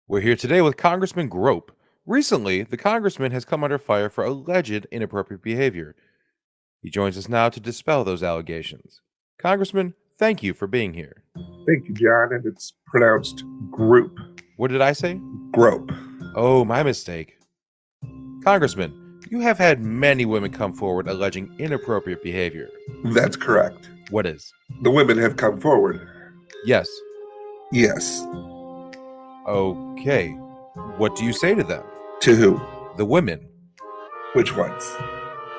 We're here today with Congressman Grope. Recently, the congressman has come under fire for alleged inappropriate behavior. He joins us now to dispel those allegations. Congressman, thank you for being here. Thank you, John. And it's pronounced group. What did I say? Grope. Oh, my mistake. Congressman, you have had many women come forward alleging inappropriate behavior. That's correct. What is? The women have come forward. Yes. Yes. Okay. What do you say to them? To who? The women. Which ones?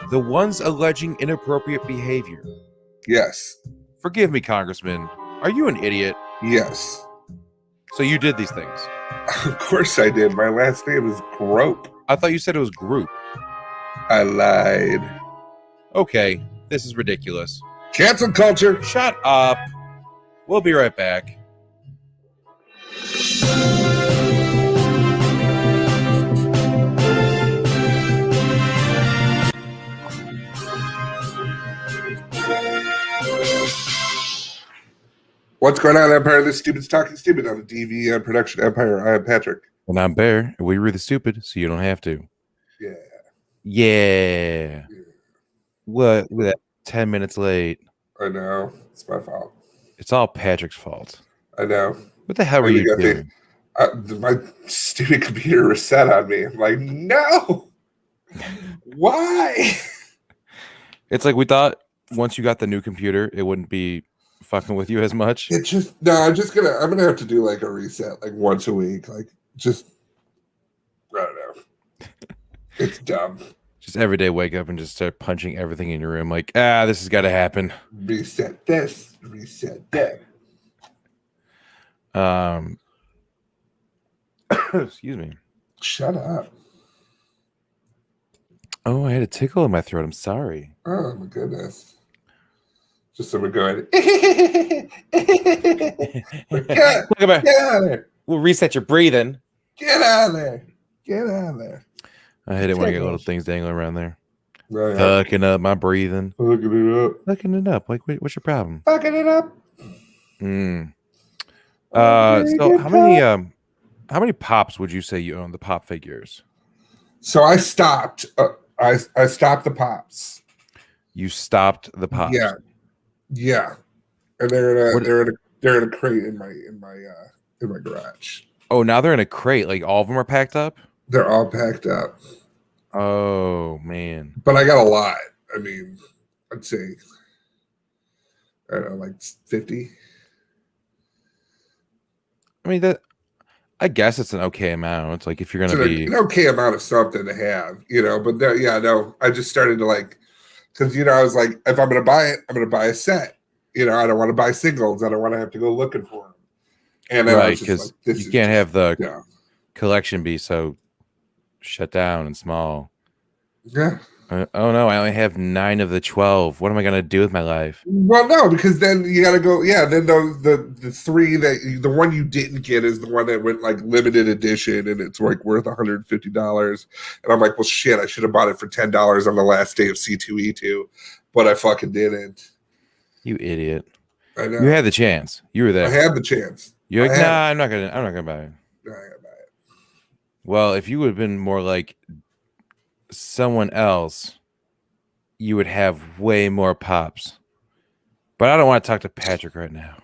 The ones alleging inappropriate behavior. Yes. Forgive me, Congressman. Are you an idiot? Yes. So you did these things? Of course I did. My last name is Grope. I thought you said it was group. I lied. Okay, this is ridiculous. Cancel culture. Shut up. We'll be right back. What's going on, Empire? This Stupid's Talking Stupid on the DV Production Empire. I am Patrick. And I'm Bear, and we read the stupid, so you don't have to. Yeah. Yeah. What? We're that 10 minutes late. I know. It's my fault. It's all Patrick's fault. I know. What the hell were you doing? My stupid computer reset on me. I'm like, no. Why? It's like we thought once you got the new computer, it wouldn't be fucking with you as much. I'm gonna have to do like a reset like once a week. Like just I don't know. It's dumb. Just every day wake up and just start punching everything in your room like, this has got to happen. Reset this, reset that. Excuse me. Shut up. Oh, I had a tickle in my throat. I'm sorry. Oh my goodness. Just someone going, get out of there. We'll reset your breathing. Get out of there. Get out of there. I hate it when I get little things dangling around there. Right. Fucking up my breathing. Fucking it up. Fucking it up. Like, what's your problem? Fucking it up. So how many pops would you say you own, the pop figures? So I stopped. I stopped the pops. You stopped the pops. Yeah, and they're in a crate in my garage. Oh, now they're in a crate. Like all of them are packed up. They're all packed up. Oh man! But I got a lot. I mean, I'd say I don't know, like 50. I mean I guess it's an okay amount. It's like if you're gonna be an okay amount of something to have, But I just started to like. Because, I was like, if I'm going to buy it, I'm going to buy a set. I don't want to buy singles. I don't want to have to go looking for them. And right, because you can't have the collection be so shut down and small. Yeah. Oh, no, I only have 9 of the 12. What am I going to do with my life? Well, no, because then you got to go. Yeah, then the 3 the one you didn't get is the one that went like limited edition and it's like worth $150. And I'm like, well, shit, I should have bought it for $10 on the last day of C2E2, but I fucking didn't. You idiot. I know. You had the chance. You were there. I had the chance. You're like, nah, I'm not gonna buy it. No, I'm gonna buy it. Well, if you would have been more like someone else, you would have way more pops. But I don't want to talk to Patrick right now.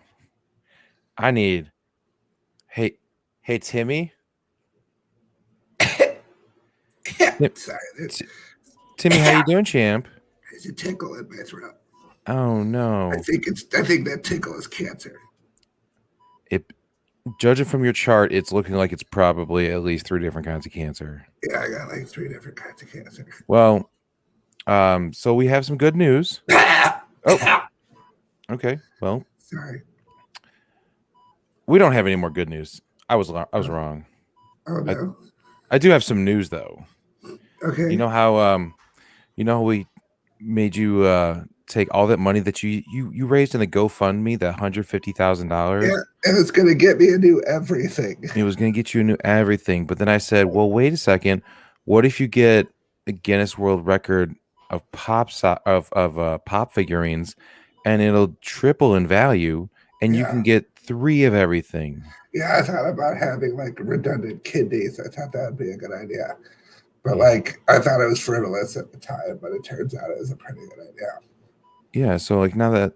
I need hey Timmy. Timmy, how you doing, champ? There's a tickle in my throat. Oh no. I think that tickle is cancer. Judging from your chart, it's looking like it's probably at least 3 different kinds of cancer. Yeah, I got like 3 different kinds of cancer. Well, so we have some good news. Oh, okay. Well, sorry. We don't have any more good news. I was wrong. Oh no. I do have some news though. Okay. You know how we made you take all that money that you raised in the GoFundMe, the $150,000. Yeah, and it's gonna get me a new everything. It was gonna get you a new everything, but then I said, well, wait a second. What if you get a Guinness World Record of pop figurines, and it'll triple in value, and you can get 3 of everything. Yeah, I thought about having like redundant kidneys. I thought that would be a good idea. But Yeah. like, I thought it was frivolous at the time, but it turns out it was a pretty good idea. Yeah, so like now that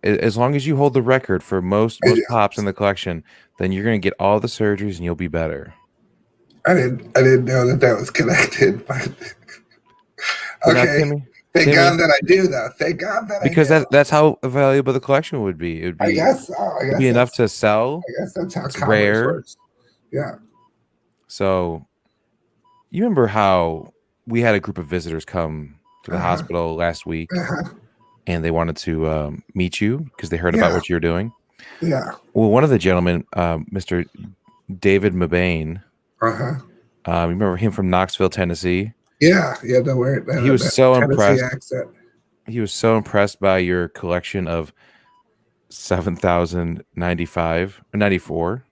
as long as you hold the record for most Yeah, pops in the collection, then you're gonna get all the surgeries and you'll be better. I didn't know that that was connected, but But now, okay. Thank Timmy, God that I do, though. Thank God that I because do. that's how valuable the collection would be. It would I be guess so. I it'd guess be enough that's to sell. I guess that's how It's commerce rare. works. Yeah. So you remember how we had a group of visitors come to the Uh-huh. hospital last week Uh-huh. and they wanted to meet you because they heard about Yeah. what you're doing. Yeah. Well, one of the gentlemen, Mr. David Mabane, Uh-huh. you remember him from Knoxville, Tennessee? Yeah. Yeah. The word He was that so Tennessee impressed. accent. He was so impressed by your collection of 7,095 or 94, Okay.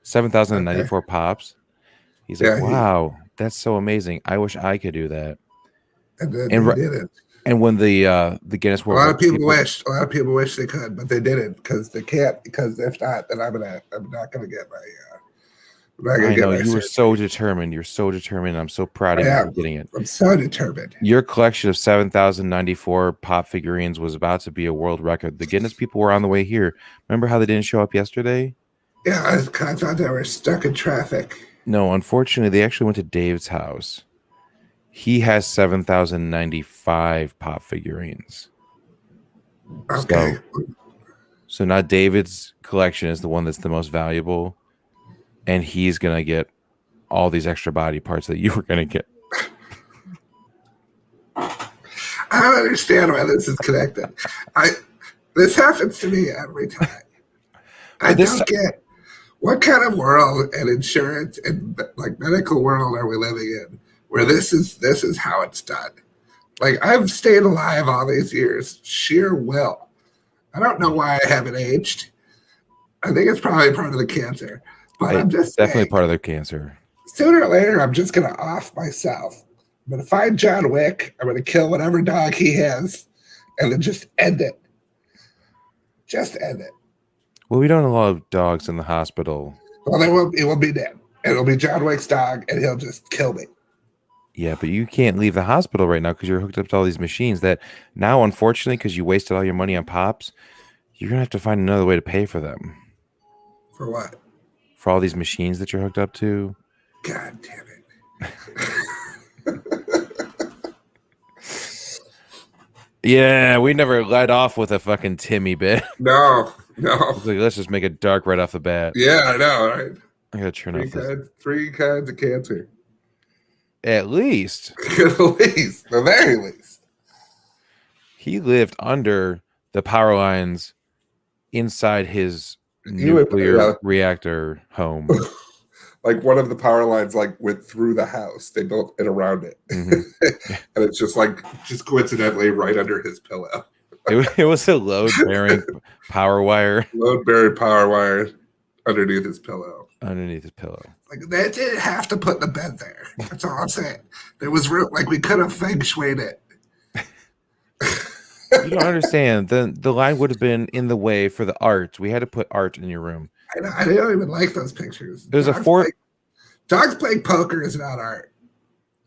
7,094 pops. He's like, Yeah. wow, that's so amazing. I wish I could do that. And then And they ri- didn't. and when the Guinness A World lot of Record people people, wish. A lot of people wish they could, but they didn't because they can't. Because if not, then I'm not gonna get my. I'm not gonna I get know my you were so surgery. determined. You're so determined. I'm so proud I of you for am. getting it. I'm so determined. Your collection of 7,094 pop figurines was about to be a world record. The Guinness people were on the way here. Remember how they didn't show up yesterday? Yeah, I thought they were stuck in traffic. No, unfortunately, they actually went to Dave's house. He has 7,095 pop figurines. Okay. So now David's collection is the one that's the most valuable, and he's gonna get all these extra body parts that you were gonna get. I don't understand why this is connected. I This happens to me every time. I But this, don't get what kind of world and insurance and like medical world are we living in where this is how it's done. Like I've stayed alive all these years, sheer will. I don't know why I haven't aged. I think it's probably part of the cancer. But I'm it's just definitely saying, part of their cancer. sooner or later, I'm just going to off myself. I'm going to find John Wick. I'm going to kill whatever dog he has and then just end it. Just end it. Well, we don't allow dogs in the hospital. Well, it will be dead. It'll be John Wick's dog and he'll just kill me. Yeah, but you can't leave the hospital right now because you're hooked up to all these machines that now, unfortunately, because you wasted all your money on pops, you're gonna have to find another way to pay for them. For what? For all these machines that you're hooked up to. God damn it. Yeah, we never let off with a fucking Timmy bit. No. Like, let's just make it dark right off the bat. Yeah, I know, right? I gotta turn off this. Three kinds of cancer. At least At least, the very least. he lived under the power lines inside his You would, nuclear reactor home. like one of the power lines like went through the house. They built it around it. Mhm. And it's just coincidentally right under his pillow. It was a load-bearing power wire Load buried power wire underneath his pillow. underneath his pillow. Like they didn't have to put the bed there. That's all I'm saying. There was room, like we could have feng shuied it. You don't understand. The line would have been in the way for the art. We had to put art in your room. I don't even like those pictures. There's Dogs playing poker is not art.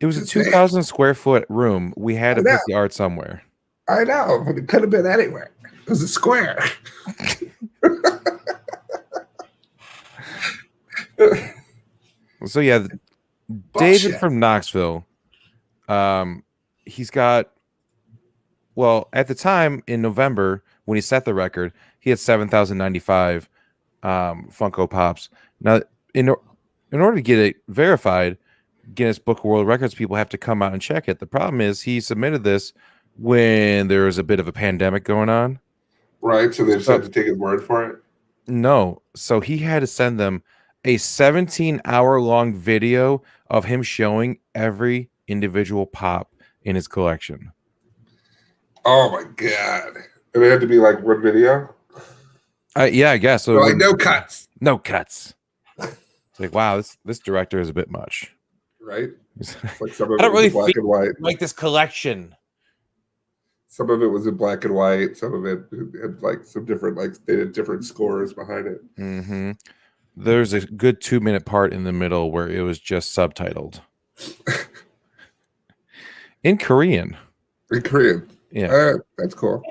It was a 2,000 square foot room. We had to put the art somewhere. I know, but it could have been anywhere. It was a square. So yeah, David from Knoxville. He's got. Well, at the time in November when he set the record, he had 7,095 Funko Pops. Now, in order to get it verified, Guinness Book of World Records people have to come out and check it. The problem is he submitted this when there was a bit of a pandemic going on. Right, so they just had to take his word for it? No. So he had to send them a 17-hour-long video of him showing every individual pop in his collection. Oh my god. And it had to be like one video? Yeah, I guess. So like no cuts. No cuts. It's like, wow, this director is a bit much. Right? It's like some of I don't really black and white. like this collection. Some of it was in black and white. Some of it had like some different, like they had different scores behind it. Mm-hmm. There's a good 2-minute part in the middle where it was just subtitled in Korean. In Korean. Yeah. That's cool.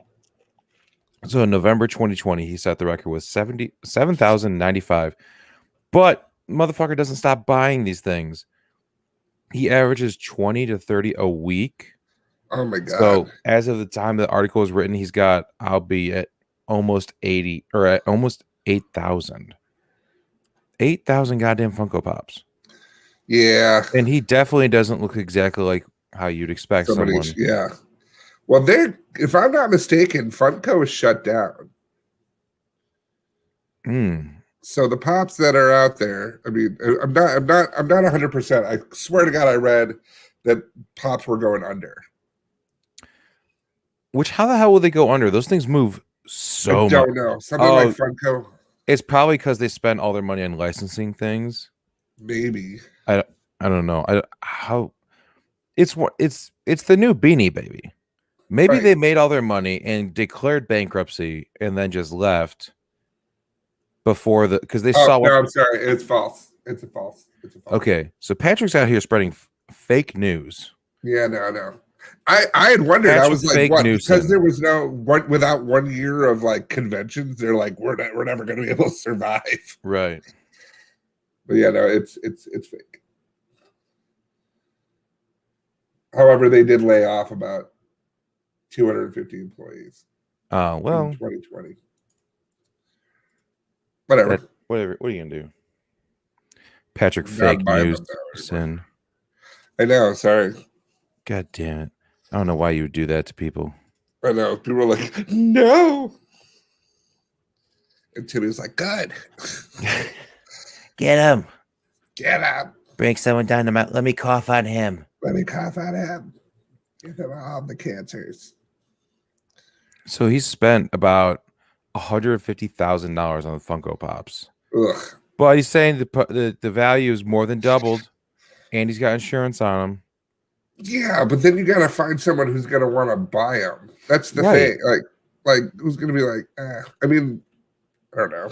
So in November 2020, he set the record with 77,095. But motherfucker doesn't stop buying these things. He averages 20 to 30 a week. Oh my God. So as of the time the article was written, he's got, I'll be at almost 80 or at almost 8,000. 8,000 goddamn Funko Pops. Yeah. And he definitely doesn't look exactly like how you'd expect Somebody, someone. yeah. Well, if I'm not mistaken, Funko is shut down. So the pops that are out there, I mean, I'm not 100%. I swear to God, I read that pops were going under. Which, how the hell will they go under? Those things move so I much. don't know. Something like Funko. It's probably because they spend all their money on licensing things. Maybe. I don't know. It's the new Beanie Baby. Maybe they made all their money and declared bankruptcy and then just left before because they saw what. No, I'm sorry. It's false. It's a false. Okay, so Patrick's out here spreading fake news. Yeah, no. I had wondered. I was like, what? Because there was without 1 year of like conventions, they're like, we're never going to be able to survive. Right. But yeah, no, it's fake. However, they did lay off about 250 employees. Oh well. In 2020. Whatever. What are you gonna do? Patrick, fake news. Sin. I know. Sorry. God damn it! I don't know why you would do that to people. I know. People are like, no. And Timmy's like, good. Get him. Get him. Bring someone down the mountain. Let me cough on him. Let me cough on him. Give him all the cancers. So he spent about $150,000 on the Funko Pops. Ugh. But he's saying the value is more than doubled, and he's got insurance on them. Yeah, but then you got to find someone who's going to want to buy them. That's the thing. Like who's going to be like, I mean, I don't know.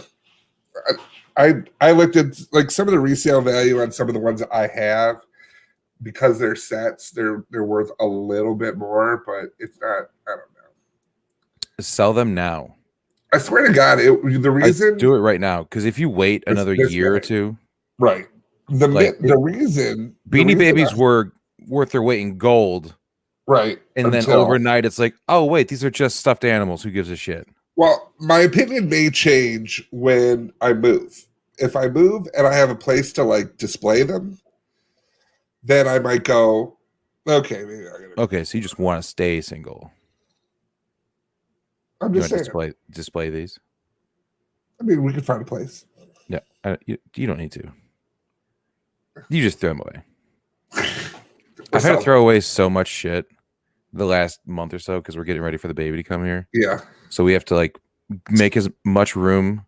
I looked at like some of the resale value on some of the ones that I have because they're sets. They're worth a little bit more, but it's not. I don't know. Sell them now. I swear to God, the reason do it right now because if you wait another year or two, right? The reason Beanie Babies were worth their weight in gold, right? And then overnight, it's like, oh wait, these are just stuffed animals. Who gives a shit? Well, my opinion may change when I move. If I move and I have a place to like display them, then I might go, okay, maybe I gotta. Okay, so you just want to stay single. I'm just saying. Display these. I mean, we could find a place. Yeah, you don't need to. You just throw them away. I've had to throw away so much shit the last month or so because we're getting ready for the baby to come here. Yeah. So we have to like make as much room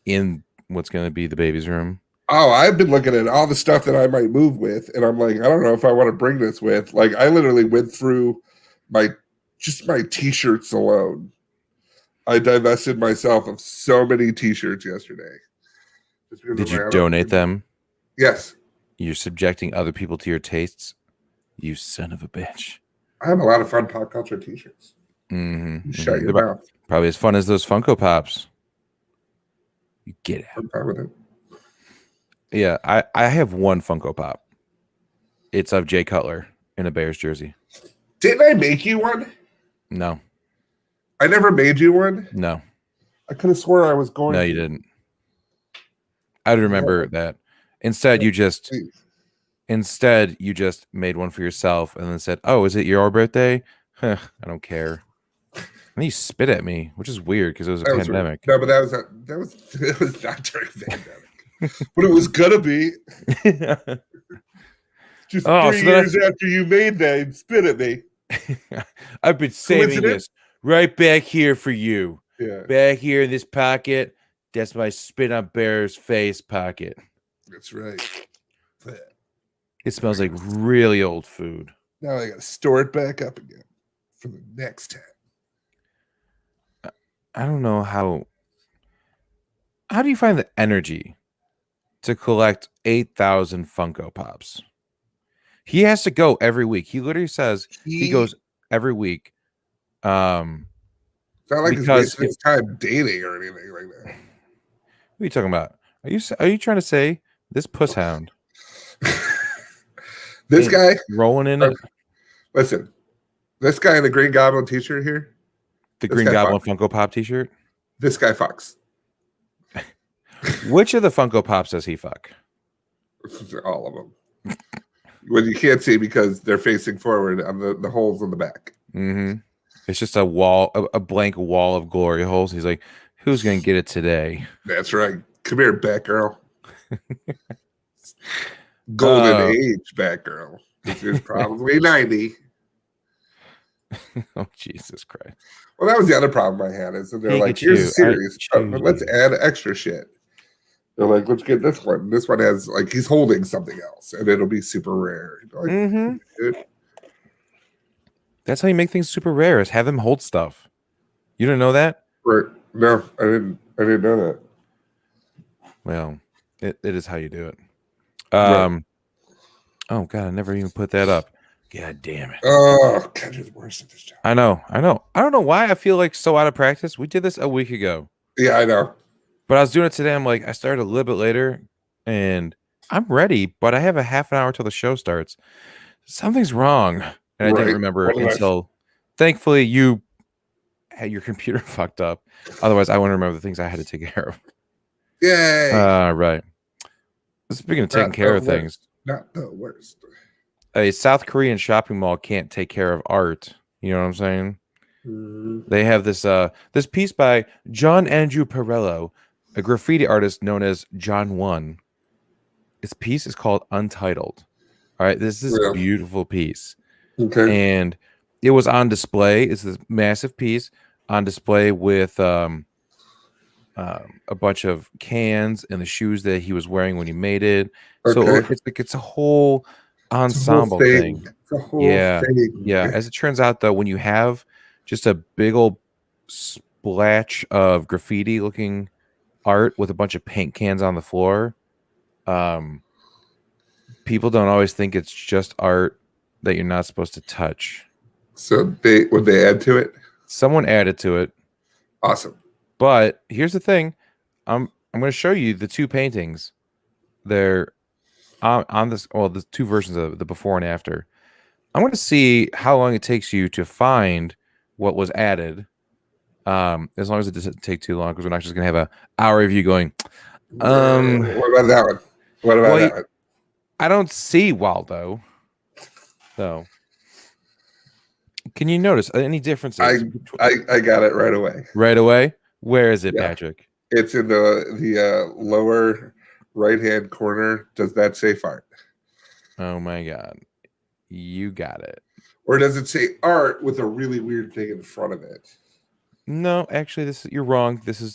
in what's going to be the baby's room. Oh, I've been looking at all the stuff that I might move with, and I'm like, I don't know if I want to bring this with. Like, I literally went through my T-shirts alone. I divested myself of so many T-shirts yesterday. Did you donate them? Yes. You're subjecting other people to your tastes? You son of a bitch. I have a lot of fun pop culture T-shirts. Shut your mouth. Probably as fun as those Funko Pops. You get out. I'm fine with it. Yeah, I have one Funko Pop. It's of Jay Cutler in a Bears jersey. Didn't I make you one? No. I never made you one? No. I could have swore I was going to. No, you didn't. I remember that. Instead, you just made one for yourself and then said, "Oh, is it your birthday?" Huh, I don't care. And you spit at me, which is weird because it was a pandemic. No, but that was not during the pandemic. But it was gonna be. Just 3 years after you made that, and spit at me. I've been saving this right back here for you. Yeah. Back here in this pocket. That's my spit on bear's face pocket. That's right. It smells like really old food. Now I gotta store it back up again for the next time. I don't know how. How do you find the energy to collect 8,000 Funko Pops? He has to go every week. He literally says he He goes every week. Um, It's not like he's because wasting if his time dating or anything like what are you talking about? Are you trying to say this puss hound that. This ain't guy, rolling in uh, it? listen, this guy in the Green Goblin t-shirt here, The this Green guy Goblin fucks. Funko Pop T-shirt. This guy fucks. Which of the Funko Pops does he fuck? All of them. What you can't see because they're facing forward on the holes in the back. Mm-hmm. It's just a wall, a blank wall of glory holes. He's like, who's gonna get it today? That's right. Come here, Batgirl. Golden Uh, age Batgirl. Which is probably 90. oh Jesus Christ! Well, that was the other problem I had is that they're like, here's a Pikachu, I series, choose but let's you. add extra shit. They're like, let's get this one. This one has like he's holding something else, and it'll be super rare. Like, Mm-hmm. dude, That's how you make things super rare. Is have them hold stuff. You don't know that? right? No, I didn't. I didn't know that. Well, it is how you do it. Right. Oh God, I never even put that up. God damn it. Oh, God, you're the worst at this job. I know. I don't know why I feel like so out of practice. We did this a week ago, Yeah, I know. but I was doing it today. I'm like, I started a little bit later and I'm ready, but I have a half an hour till the show starts. Something's wrong. And I didn't Right. remember What did I? until thankfully you had your computer fucked up. Otherwise, I wouldn't remember the things I had to take care of. Yay! Right. Speaking of taking Not care the of things, worst. Not the worst. a South Korean shopping mall can't take care of art. You know what I'm saying? Mm, They have this piece by John Andrew Perello, a graffiti artist known as John One. This piece is called Untitled. All right, this is yeah. beautiful piece, Okay. and it was on display. It's this massive piece on display with a bunch of cans and the shoes that he was wearing when he made it. So Okay. it's a whole It's a whole ensemble thing. thing. It's a whole Yeah, thing. yeah. As it turns out, though, when you have just a big old splash of graffiti looking art with a bunch of paint cans on the floor, um, people don't always think it's just art that you're not supposed to touch. So they add to it? Someone added to it, Awesome. but here's the thing: I'm going to show you the two paintings. They're on this. Well, the two versions of the before and after. I want to see how long it takes you to find what was added. As long as it doesn't take too long, because we're not just gonna have a hour of you going. What about that one? What about Well, that one? I don't see Waldo. So, can you notice any I differences I got it right away. right away? Where is it, Yeah. Patrick? It's in the lower right hand corner. Does that say fart? Oh my God, you got it. Or does it say art with a really weird thing in front of it? No, actually, you're wrong. This is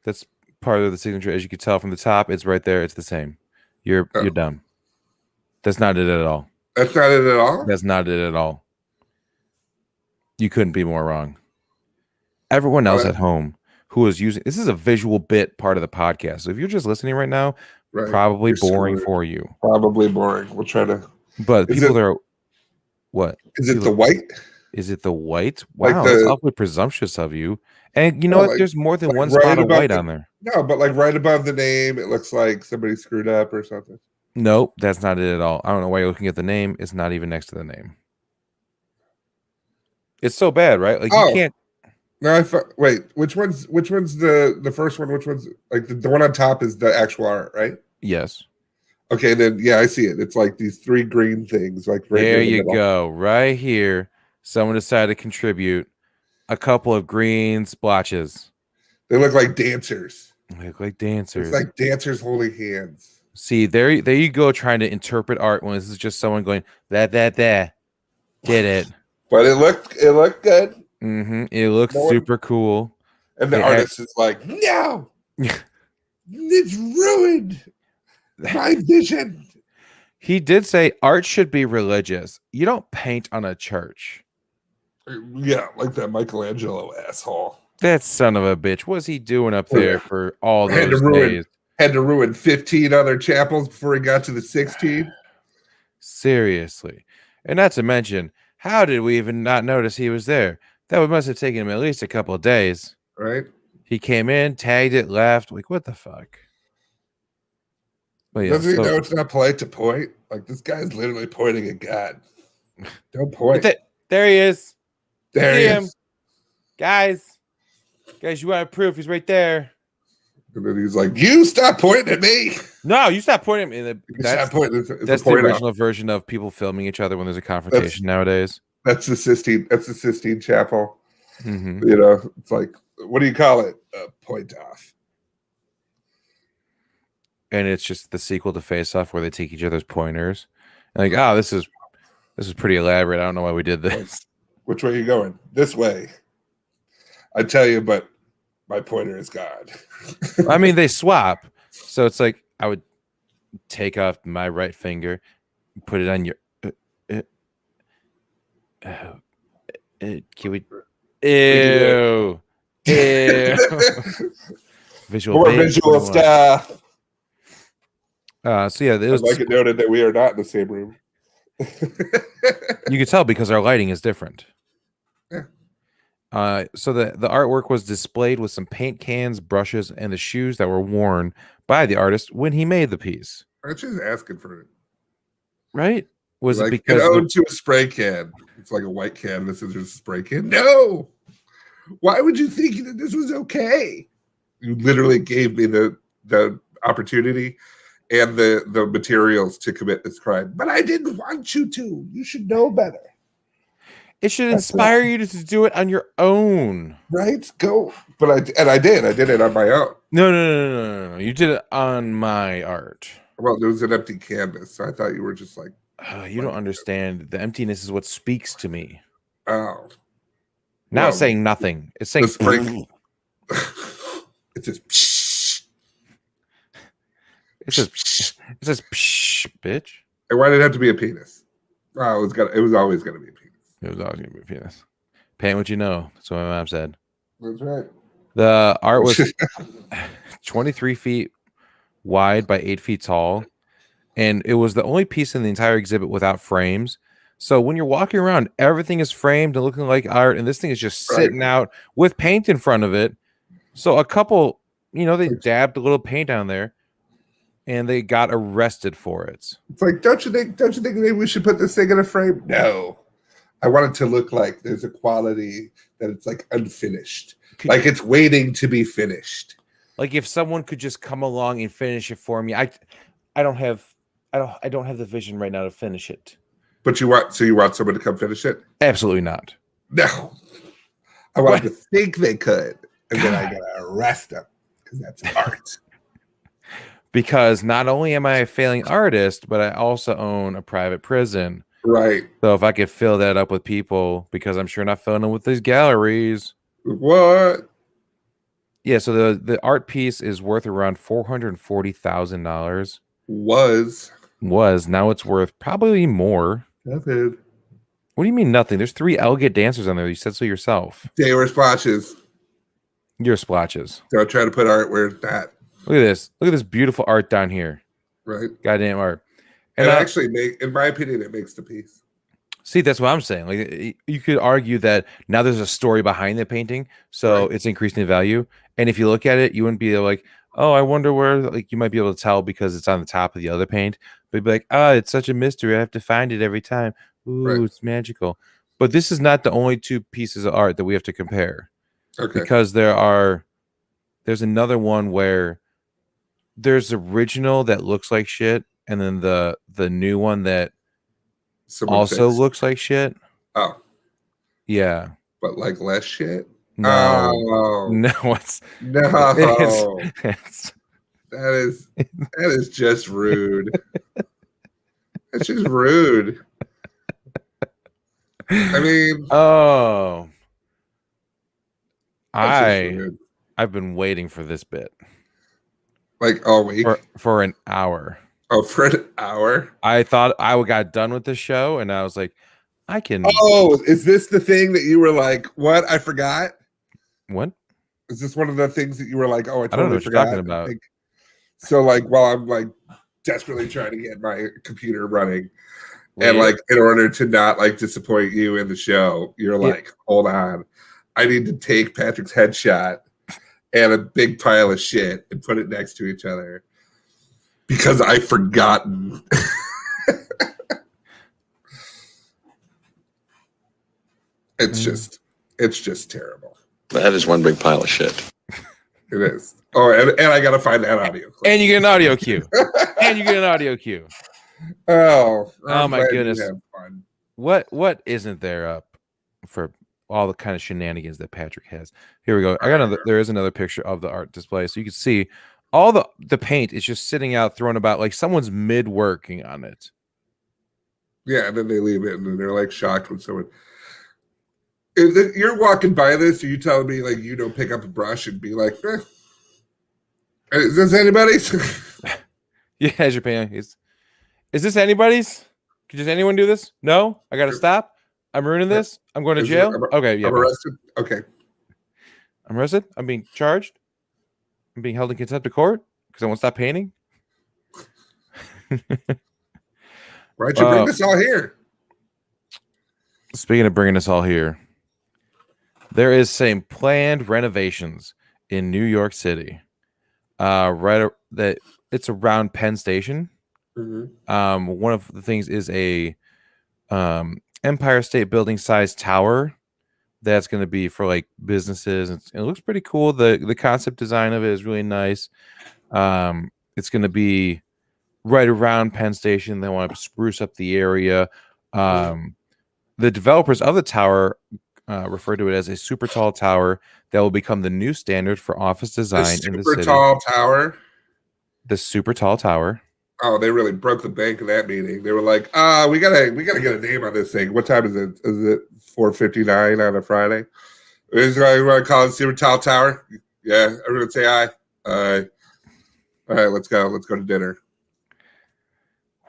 that's part of the signature. As you can tell from the top, it's right there. It's the same. You're Oh, dumb. That's not it at all. that's not it at all? That's not it at all. You couldn't be more wrong. Everyone Oh, else at home who is using this is a visual bit part of the podcast. So if you're just listening right now, right. probably You're boring screwed. for you. Probably boring. We'll try to. But Is people it that are what? is it People, the white? is it the white? Like Wow, that's the awfully presumptuous of you. And you know no, what? There's more than one right spot of above white the on there. no, but like right above the name, it looks like somebody screwed up or something. Nope, that's not it at all. I don't know why you're looking at the name. It's not even next to the name. It's so bad, right? Like you Oh, can't. no, wait. Which one's the first one? Which one's like the one on top is the actual art, right? Yes. Okay, then yeah, I see it. It's like these three green things, like right There near the you middle. go. Right here. Someone decided to contribute a couple of green splotches. They look like dancers. They look like It's dancers. like dancers holding hands. See, there you go, trying to interpret art when this is just someone going that did it. But it looked good. It looks No one, super cool. and the They act. artist is like, no, it's ruined my vision. He did say art should be religious. You don't paint on a church. Yeah, like that Michelangelo asshole. That son of a bitch. What's he doing up Oh, there yeah. for all Had to those ruin days? had to ruin 15 other chapels before he got to the 16. Seriously. And not to mention, how did we even not notice he was there? That must have taken him at least a couple of days. Right? He came in, tagged it, left. Like, what the fuck? But yeah, Doesn't he so know it's not polite to point? Like this guy's literally pointing at God. Don't but point. there he is. There See he him. is. Guys, you want proof? He's right there. And then he's like, "You stop pointing at me. No, you stop pointing at me. You stop pointing." It's a That's the point out. original version of people filming each other when there's a That's confrontation nowadays. that's the Sistine. That's the Sistine Chapel. Mm-hmm. You know, it's like, what do you call it? Point off. And it's just the sequel to Face Off where they take each other's pointers. And like, oh, this is pretty elaborate. I don't know why we did this. Which way are you going? This way. I tell you, but my pointer is gone. I mean, they swap. So it's like I would take off my right finger, put it on your. Can we? Ew. Ew. Visual More bait, visual 21. stuff. So yeah, it was, I'd like it noted that we are not in the same room. you could tell because our lighting is different. Yeah. So the artwork was displayed with some paint cans, brushes, and the shoes that were worn by the artist when he made the piece. Aren't you just asking for it? Right? Was Like, it because an ode to a spray can? It's like a white can. This is just a spray can. No. Why would you think that this was okay? You literally gave me the opportunity and the materials to commit this crime, but I didn't want you to. You should know better. it should inspire you to do it on your own? Right? Go. But I did. I did it on my own. No. You did it on my art. Well, there was an empty canvas, so I thought you were just like, You don't understand. The emptiness is what speaks to me. oh. Now Well, it's saying nothing. It's saying the spring. It just. it says psh, bitch. And why did it have to be a penis? Oh, it was always gonna be a penis. It was always gonna be a penis. Paint what you know. That's what my mom said. That's right. The art was 23 feet wide by 8 feet tall, and it was the only piece in the entire exhibit without frames. So when you're walking around, everything is framed and looking like art, and this thing is just sitting out with paint in front of it. So a couple, they dabbed a little paint on there, and they got arrested for it. It's like, don't you think maybe we should put this thing in a frame? No. I want it to look like there's a quality that it's like unfinished. Like it's waiting to be finished. Like if someone could just come along and finish it for me. I don't have the vision right now to finish it. But you want someone to come finish it? Absolutely not. No. I want them to think they could, and then I gotta arrest them because that's art. Because not only am I a failing artist, but I also own a private prison. Right. So if I could fill that up with people, because I'm sure not filling it with these galleries. What? Yeah, so the art piece is worth around $440,000. Was now it's worth probably more. Nothing. What do you mean nothing? There's 3 elegant dancers on there. You said so yourself. They were splotches. Your splotches. Don't try to put art where it's not. Look at this. Look at this beautiful art down here. Right. Goddamn art. And actually, in my opinion, it makes the piece. See, that's what I'm saying. Like you could argue that now there's a story behind the painting, so it's increasing in value. And if you look at it, you wouldn't be like, oh, I wonder where. Like you might be able to tell because it's on the top of the other paint. But you'd be like, oh, it's such a mystery. I have to find it every time. Ooh, it's magical. But this is not the only 2 pieces of art that we have to compare. Okay. Because there's another one where there's original that looks like shit, and then the new one that also looks like shit. Oh. Yeah. But like less shit? No. Oh. No, it's that is just rude. That's just rude. I mean, I've been waiting for this bit. Like all week? For an hour. Oh, for an hour? I thought I got done with the show, and I was like, I can. Oh, is this the thing that you were like, what? I forgot? What? Is this one of the things that you were like, oh, I I don't know totally what you're talking forgot? about. So like while I'm like desperately trying to get my computer running, and Wait. like in order to not like disappoint you in the show, you're Yeah. like, hold on, I need to take Patrick's headshot and a big pile of shit and put it next to each other because I've forgotten. It's just terrible. That is one big pile of shit. It is. Oh, and I gotta find that audio clip. And you get an audio cue. And you get an audio cue. Oh, Oh my glad goodness. you have fun. What isn't there up for all the kind of shenanigans that Patrick has? Here we go. I got another. There is another picture of the art display, so you can see all the paint is just sitting out, thrown about, like someone's mid working on it. Yeah, and then they leave it, and then they're like shocked when someone. If you're walking by this, are you telling me like you don't pick up a brush and be like, is this anybody's? Yeah, as you're paying, is this anybody's? Could just anyone do this? No, I gotta stop. I'm ruining this. I'm going to jail. Okay, yeah. I'm arrested. Okay. I'm arrested. I'm being charged. I'm being held in contempt of court because I won't stop painting. Why'd you bring this all here? Speaking of bringing us all here, there is some planned renovations in New York City. That it's around Penn Station. Mm-hmm. One of the things is a Empire State Building size tower that's going to be for like businesses. It looks pretty cool. The concept design of it is really nice. It's going to be right around Penn Station. They want to spruce up the area. The developers of the tower refer to it as a super tall tower that will become the new standard for office design in the city. Super tall tower. The super tall tower. Oh, they really broke the bank in that meeting. They were like, we gotta get a name on this thing. What time is it? Is it 4:59 on a Friday? Is you want to call it Super Tall Tower? Yeah, everyone say aye. All right, let's go. Let's go to dinner.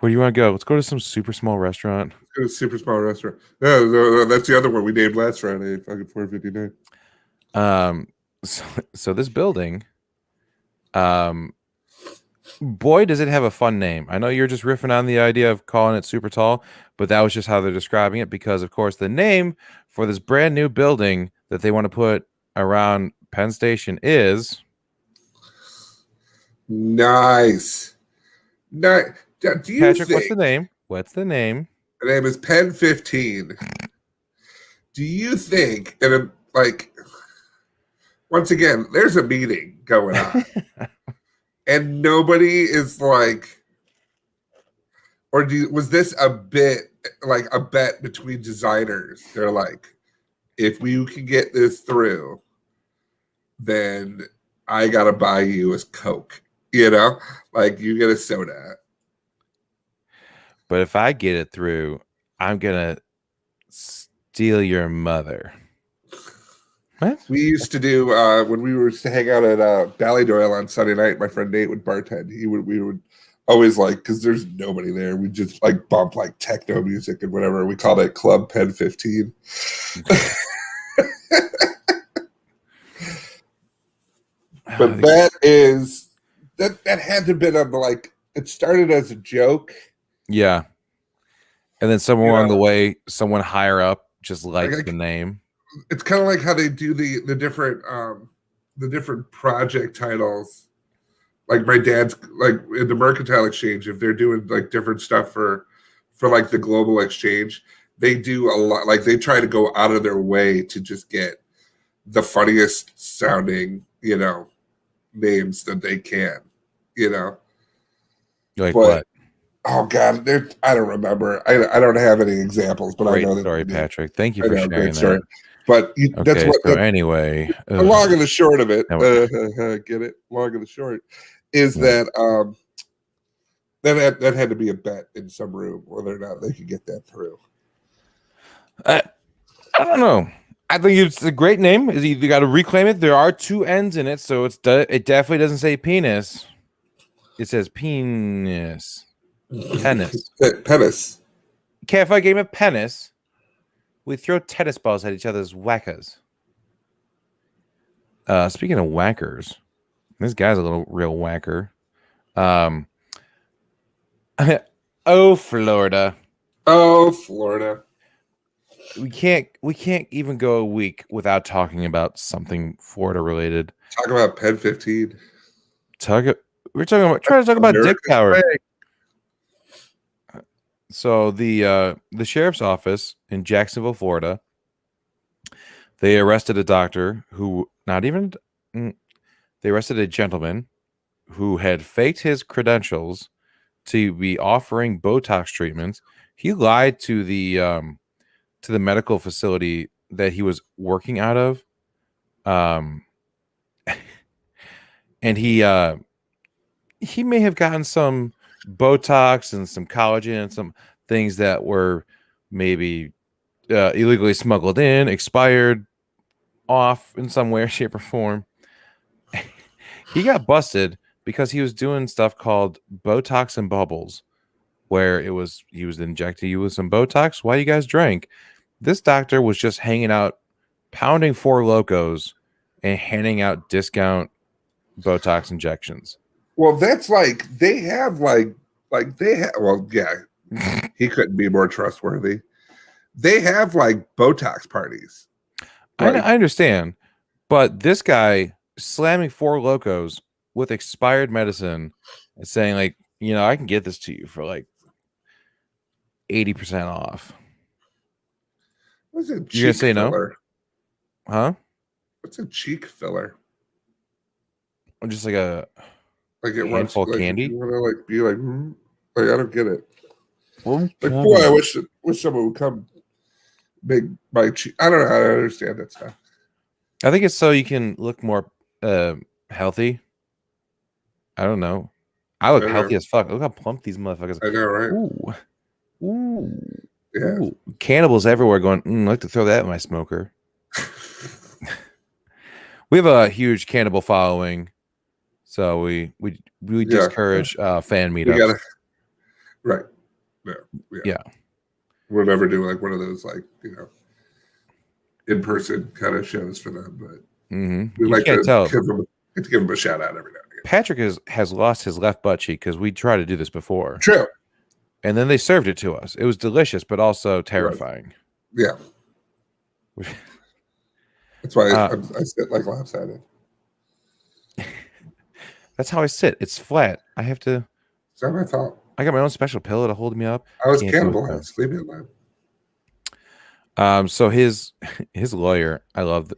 Where do you want to go? Let's go to some super small restaurant. Let's go to a super small restaurant. No, that's the other one we named last Friday. Fucking 4:59. So this building, boy, does it have a fun name. I know you're just riffing on the idea of calling it super tall, but that was just how they're describing it because, of course, the name for this brand new building that they want to put around Penn Station is nice. Do you Patrick, think, what's the name? What's the name? The name is Penn 15. Do you think, and like, once again, there's a meeting going on. And nobody is like, was this a bit like a bet between designers? They're like, if we can get this through, then I gotta buy you a Coke. You know, like you get a soda. But if I get it through, I'm gonna steal your mother. What? We used to do when we used to hang out at Ballydoyle on Sunday night. My friend Nate would bartend. We would always like, because there's nobody there. We just like bump like techno music and whatever. We called it Club Pen 15. But that had to have been like, it started as a joke. Yeah. And then somewhere along the way, someone higher up just liked the name. It's kind of like how they do the different project titles. Like my dad's like in the Mercantile Exchange, if they're doing like different stuff for like the Global Exchange, they do a lot. Like they try to go out of their way to just get the funniest sounding, names that they can, Like what? Oh God, I don't remember. I don't have any examples, but great I know that. Story, Patrick. Thank you for sharing that. Story. But that's what. So anyway, the long and the short of it, get it? Long and the short is that that had to be a bet in some room whether or not they could get that through. I don't know. I think it's a great name. You got to reclaim it. There are two N's in it, so it definitely doesn't say penis. It says penis. Penis. Penis. Okay, if I gave a penis, we throw tennis balls at each other's whackers. Speaking of whackers, this guy's a little real whacker. Um, oh, Florida. Oh, Florida. We can't even go a week without talking about something Florida related. Talk about Pen 15. We're trying to talk about Dick America's Power. way. So the sheriff's office in Jacksonville, Florida, they arrested a doctor who they arrested a gentleman who had faked his credentials to be offering Botox treatments. He lied to the medical facility that he was working out of. And he may have gotten some Botox and some collagen and some things that were maybe illegally smuggled in, expired, off in some way, shape, or form. He got busted because he was doing stuff called Botox and bubbles, where he was injecting you with some Botox while you guys drank. This doctor was just hanging out, pounding Four Locos and handing out discount Botox injections. Well, that's like they have well, yeah, he couldn't be more trustworthy. They have like Botox parties. I Like, understand, but this guy slamming Four Locos with expired medicine and saying like, I can get this to you for like 80% off. what's a You're gonna cheek say filler? no? Huh? What's a cheek filler? Or just like a Like it wants handful of like candy? you want to like be like, like I don't get it. Well, Like boy, I wish someone would come make my cheek. I don't know how to understand that stuff. I think it's so you can look more healthy. I don't know. I look I healthy know. as fuck. Look how plump these motherfuckers. I know, right? Ooh. Yeah. Ooh. Cannibals everywhere going, I'd like to throw that in my smoker. We have a huge cannibal following. So we discourage fan We meetups. gotta right. Yeah. We'll never do like one of those like in person kind of shows for them, but we You like can't to tell. give them a shout out every now and again. Patrick has lost his left butt cheek because we tried to do this before. True. And then they served it to us. It was delicious, but also terrifying. Yeah. That's why I sit like lopsided. That's how I sit. It's flat. I have to. Is that my fault? I got my own special pillow to hold me up. I was Can't do it, cannibalized. Leave me alone. So his lawyer, I love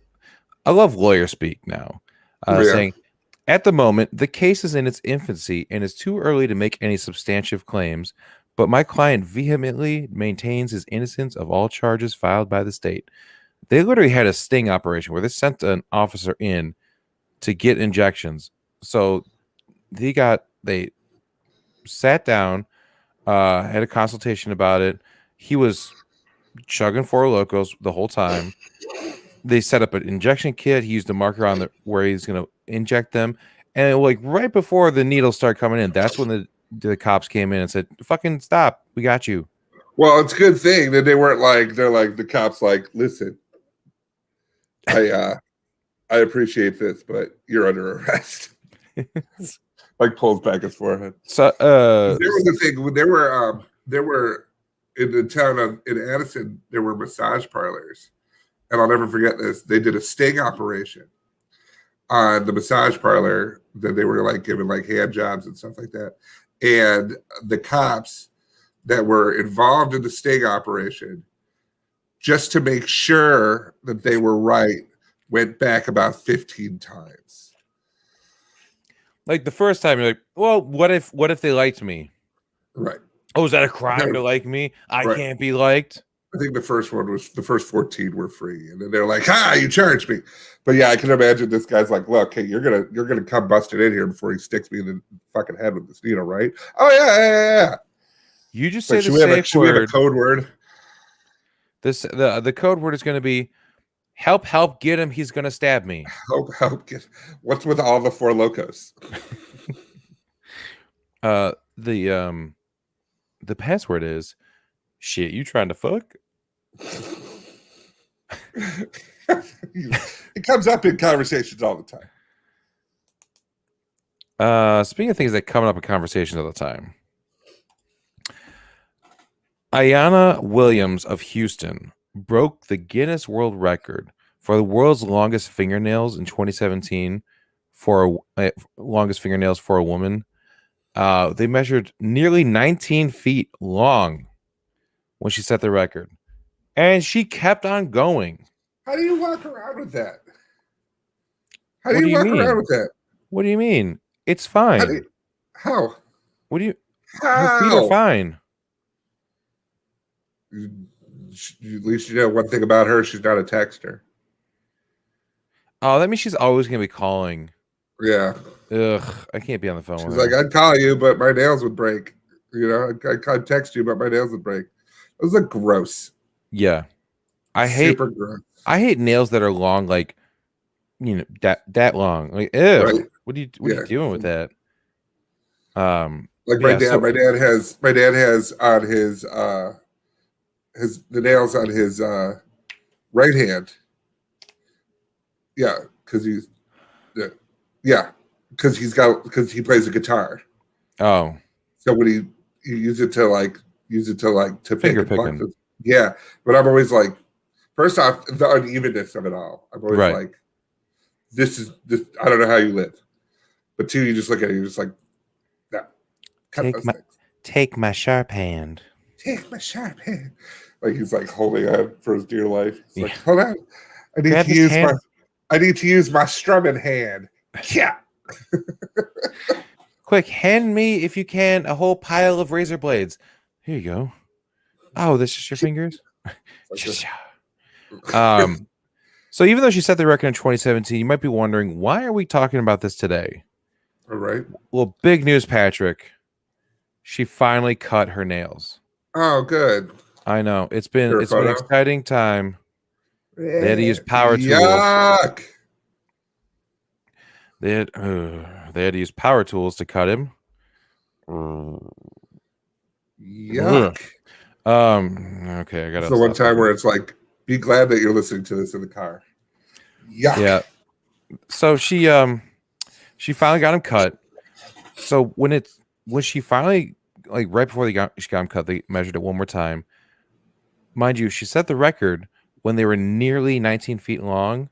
lawyer speak now. Saying, at the moment, the case is in its infancy and it's too early to make any substantive claims, but my client vehemently maintains his innocence of all charges filed by the state. They literally had a sting operation where they sent an officer in to get injections. So they sat down, had a consultation about it. He was chugging Four Locos the whole time. They set up an injection kit. He used a marker on where he's going to inject them. And like right before the needles start coming in, that's when the cops came in and said, "Fucking stop. We got you." Well, it's a good thing that they weren't like the cops like, listen, I appreciate this, but you're under arrest. Like pulls back his forehead. So there was a thing when there were in the town in Addison, there were massage parlors. And I'll never forget this. They did a sting operation on the massage parlor that they were like giving like hand jobs and stuff like that. And the cops that were involved in the sting operation, just to make sure that they were right, went back about 15 times. Like the first time, you're like, well, what if they liked me? Right. Oh, is that a crime to like me? I can't be liked. I think the first 14 were free, and then they're like, you charged me. But yeah, I can imagine this guy's like, look, hey, you're gonna come busted in here before he sticks me in the fucking head with this needle, right? Oh yeah. You just like, say the safe word. Should we have a code word? The code word is going to be help get him. He's going to stab me. Help get. What's with all the Four Locos? The password is shit. You trying to fuck? It comes up in conversations all the time. Speaking of things that come up in conversations all the time, Ayanna Williams of Houston broke the Guinness World Record for the world's longest fingernails in 2017 for longest fingernails for a woman. They measured nearly 19 feet long when she set the record, and she kept on going. How do you walk around with that? How What do do you you walk mean? around with that? What do you mean? It's fine. How? What do you? How? Her feet are fine. At least you know one thing about her: she's not a texter. Oh, that means she's always gonna be calling. Yeah. Ugh, I can't be on the phone She's with like, her. I'd call you, but my nails would break. You know, I'd text you, but my nails would break. Those look gross. Yeah, I Super gross. hate nails that are long, like that long. Like, ew. Right. What are you doing with that? Like my dad. My dad has on his the nails on his right hand. Yeah, because because he plays a guitar. Oh, So when you use it to pick finger and pluck. picking. Yeah, but I'm always like, first off, the unevenness of it all. I'm always Right. like, this. I don't know how you live. But two, you just look at it, you're just like, no, take my sharp hand. Take my sharp hand. Like he's like holding on for his dear life. He's like, Yeah. hold on, I need Grab to his use hand. I need to use my strumming hand. Yeah. Quick, hand me, if you can, a whole pile of razor blades. Here you go. Oh, this is your fingers? So even though she set the record in 2017, you might be wondering, why are we talking about this today? All right. Well, big news, Patrick. She finally cut her nails. Oh, good. I know. It's been an exciting time. Yeah. They had to use power tools. Yuck. They had to use power tools to cut him. Yuck. Okay, I got It's the one time where it's like, be glad that you're listening to this in the car. Yuck. Yeah. So she finally got him cut. So when she finally, like right before she got him cut, they measured it one more time. Mind you, she set the record when they were nearly 19 feet long.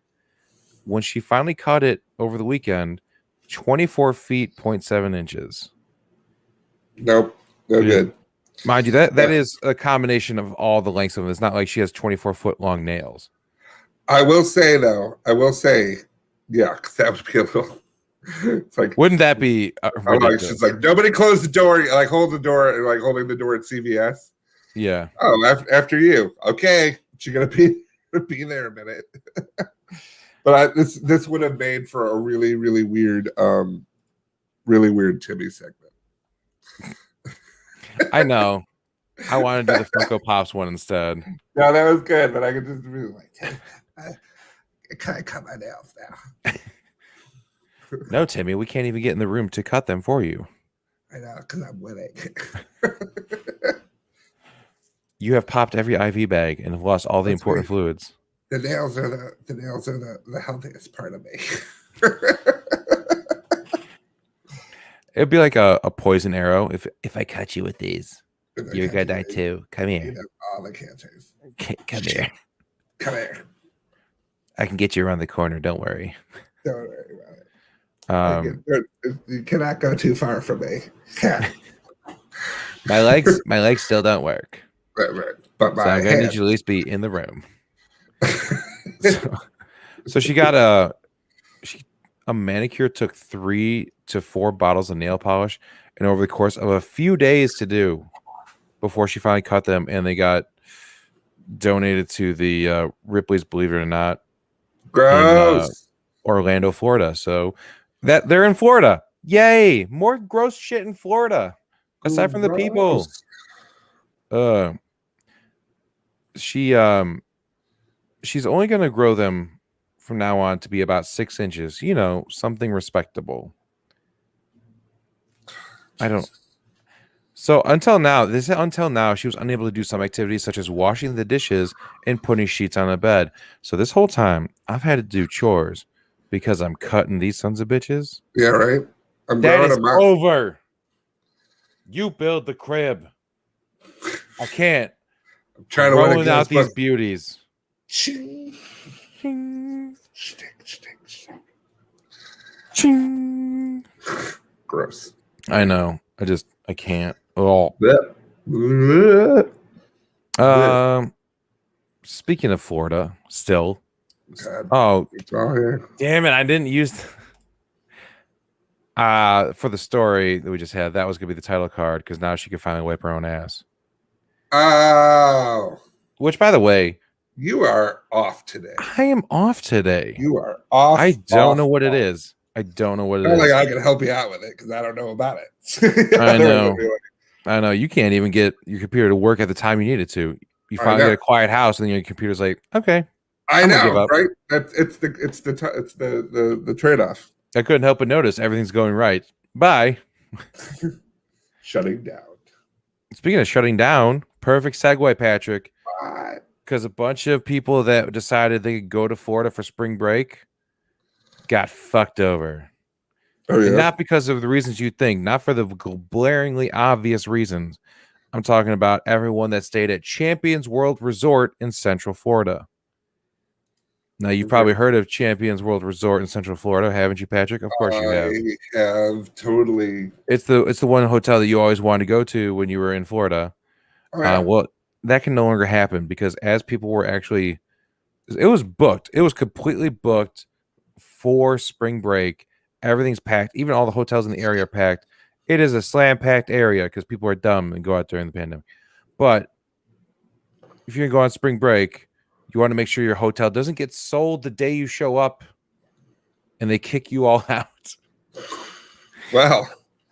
When she finally cut it over the weekend, 24 feet, 0.7 inches. Nope. No good. Mind you, that is a combination of all the lengths of them. It's not like she has 24-foot long nails. I will say, though, yeah, because that would be a little. It's like, wouldn't that be ridiculous? She's like, nobody close the door. Like, hold the door, like holding the door at CVS. Yeah. Oh, after you. Okay, but you're gonna be there a minute. But this would have made for a really, really weird Timmy segment. I know. I want to do the Funko Pops one instead. No, that was good, but I could just be like, can I cut my nails now? No, Timmy, we can't even get in the room to cut them for you. I know, because I'm winning. You have popped every IV bag and have lost all the important fluids. The nails are the healthiest part of me. It'd be like a poison arrow. If I cut you with these, you're gonna die too. Come here. You know, all the cancers. Come here. Come here. I can get you around the corner. Don't worry. Don't worry about it. You cannot go too far from me. my legs still don't work. Right. But so I'm gonna need you to at least be in the room. so she got a manicure took 3 to 4 bottles of nail polish, and over the course of a few days to do before she finally cut them, and they got donated to the Ripley's Believe It or Not, gross, in Orlando, Florida. So that they're in Florida. Yay! More gross shit in Florida. Aside from the people. She's only gonna grow them from now on to be about 6 inches. You know, something respectable. So until now, she was unable to do some activities such as washing the dishes and putting sheets on the bed. So this whole time, I've had to do chores because I'm cutting these sons of bitches. Yeah, right. I'm That growing is them up. over. You build the crib. I can't. I'm trying to win Rolling out against these beauties. Ching. Ching, Stick, stick, stick. ching. Gross. I know. I can't. Oh. Blech. Blech. Um. Speaking of Florida, still. God, Oh, it's all here. damn it! I didn't use. For the story that we just had, that was gonna be the title card because now she can finally wipe her own ass. Oh, Which, by the way, you are off today. I am off today. You are off. I don't know off, what it off. is. I don't know what it Not like is. I can help you out with it because I don't know about it. I Otherwise, know. I'd be like, I know. You can't even get your computer to work at the time you need it to. You I finally know. get a quiet house, and then your computer's like, okay, I I'm gonna give know, up. right? It's the trade off. I couldn't help but notice everything's going right. Bye. Shutting down. Speaking of shutting down, perfect segue, Patrick. What? Because a bunch of people that decided they could go to Florida for spring break got fucked over. Oh And yeah. not because of the reasons you think, not for the blaringly obvious reasons. I'm talking about everyone that stayed at Champions World Resort in Central Florida. Now, you've probably heard of Champions World Resort in Central Florida, haven't you, Patrick? Of course you have. I have totally. It's the one hotel that you always wanted to go to when you were in Florida. Oh, yeah. Well, that can no longer happen because as people were actually, it was booked. It was completely booked for spring break. Everything's packed. Even all the hotels in the area are packed. It is a slam packed area because people are dumb and go out during the pandemic. But if you're going to go on spring break, you want to make sure your hotel doesn't get sold the day you show up and they kick you all out. Well,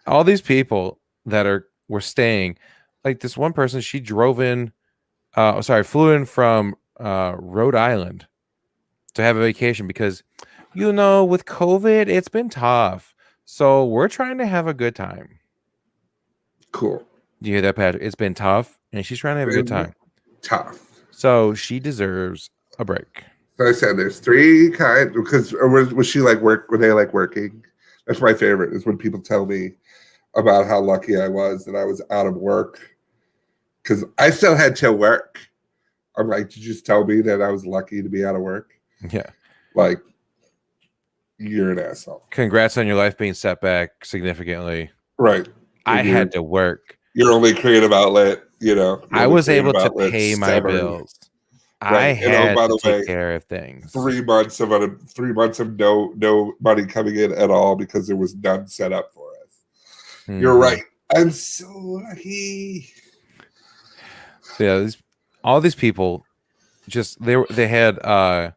All these people that were staying, like this one person, she flew in from Rhode Island to have a vacation because, with COVID, it's been tough. So we're trying to have a good time. cool. Do you hear that, Patrick? It's been tough, and she's trying to have a good time. Tough. So she deserves a break. So I said there's three kinds because was she like work? Were they like working? That's my favorite is when people tell me about how lucky I was that I was out of work because I still had to work. I'm like, did you just tell me that I was lucky to be out of work? Yeah. Like, you're an asshole. Congrats on your life being set back significantly. Right. I had to work. Your only creative outlet, I was able to pay my bills. I had to take care of things. 3 months of 3 months of no money coming in at all because there was none set up for us. Mm-hmm. You're right. I'm so lucky. Yeah, all these people, just they had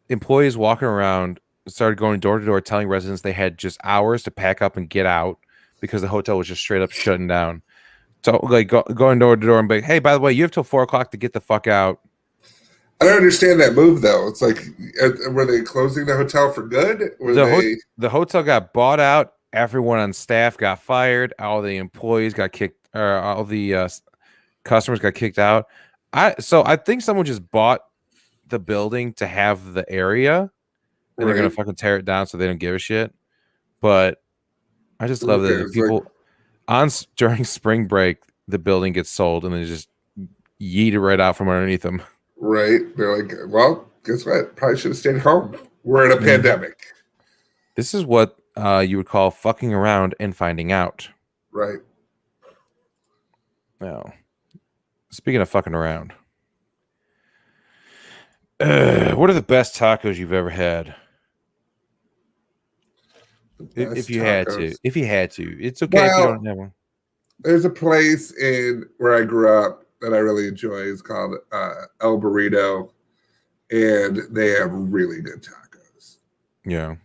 employees walking around, started going door to door, telling residents they had just hours to pack up and get out because the hotel was just straight up shutting down. So like going door to door and be like, hey, by the way, you have till 4 o'clock to get the fuck out. I don't understand that move though. It's like, were they closing the hotel for good? The hotel got bought out. Everyone on staff got fired. All the employees got kicked. All the customers got kicked out. I think someone just bought the building to have the area, and they're gonna fucking tear it down so they don't give a shit. But I just love that the people during spring break, the building gets sold and they just yeet it right out from underneath them. Right. They're like, well, guess what? Probably should have stayed home. We're in a pandemic. This is what you would call fucking around and finding out. Right. Now, speaking of fucking around, what are the best tacos you've ever had? If you had to, it's okay if you don't have one. There's a place where I grew up that I really enjoy. It's called El Burrito, and they have really good tacos. Yeah,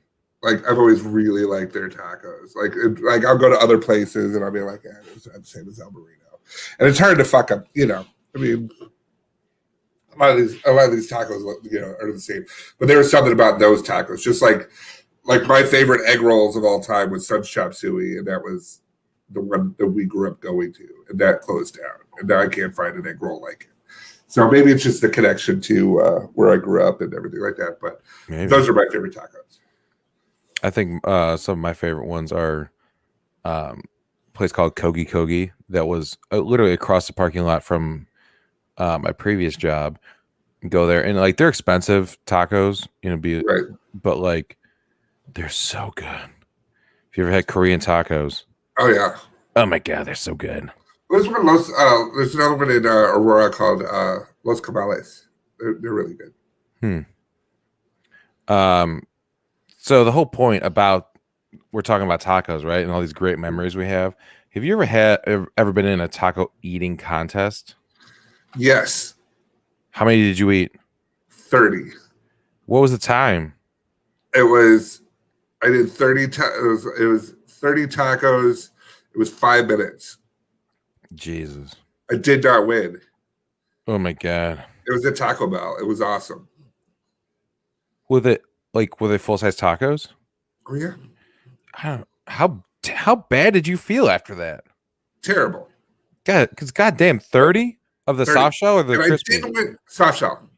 like I've always really liked their tacos. Like I'll go to other places and I'll be like, it's not the same as El Burrito, and it's hard to fuck up. I mean, a lot of these tacos, are the same. But there was something about those tacos, just like my favorite egg rolls of all time was Sun's Chop Suey, and that was the one that we grew up going to, and that closed down. And now I can't find an egg roll like it. So maybe it's just the connection to where I grew up and everything like that. But those are my favorite tacos. I think some of my favorite ones are a place called Kogi Kogi that was literally across the parking lot from my previous job. Go there and like they're expensive tacos, Right. but like they're so good. If you ever had Korean tacos, Oh yeah. Oh my god, they're so good. There's another one in Aurora called Los Camales. They're really good. So the whole point about we're talking about tacos, right? And all these great memories we have. Have you ever been in a taco eating contest? Yes. How many did you eat? 30. What was the time? I did 30 it was 30 tacos. It was 5 minutes. Jesus. I did not win. Oh my god. It was at Taco Bell. It was awesome. Were they full-size tacos? Oh yeah. How bad did you feel after that? Terrible. God, because goddamn 30 of the 30. soft shell or the and crispy? I didn't win soft shell.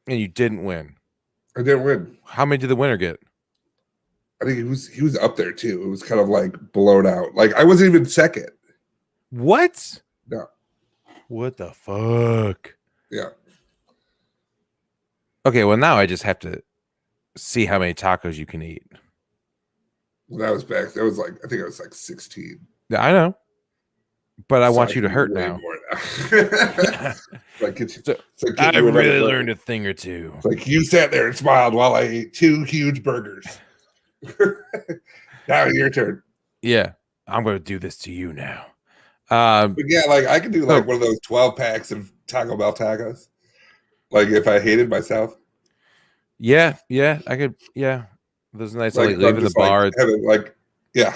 And you didn't win. I didn't win. How many did the winner get? I think he was up there too. It was kind of like blown out. Like I wasn't even second. What? No. What the fuck? Yeah. Okay, well now I just have to see how many tacos you can eat. Well, that was back. That was like I think I was like 16. Yeah, I know. But I So want you to can hurt eat way now. more now. Like I really learned a thing or two. It's like you sat there and smiled while I ate 2 huge burgers. Now your turn. Yeah, I'm going to do this to you now. But yeah, like I could do like one of those 12 packs of Taco Bell tacos. Like if I hated myself. Yeah, I could. Yeah, those nights Like leaving the bar. Yeah.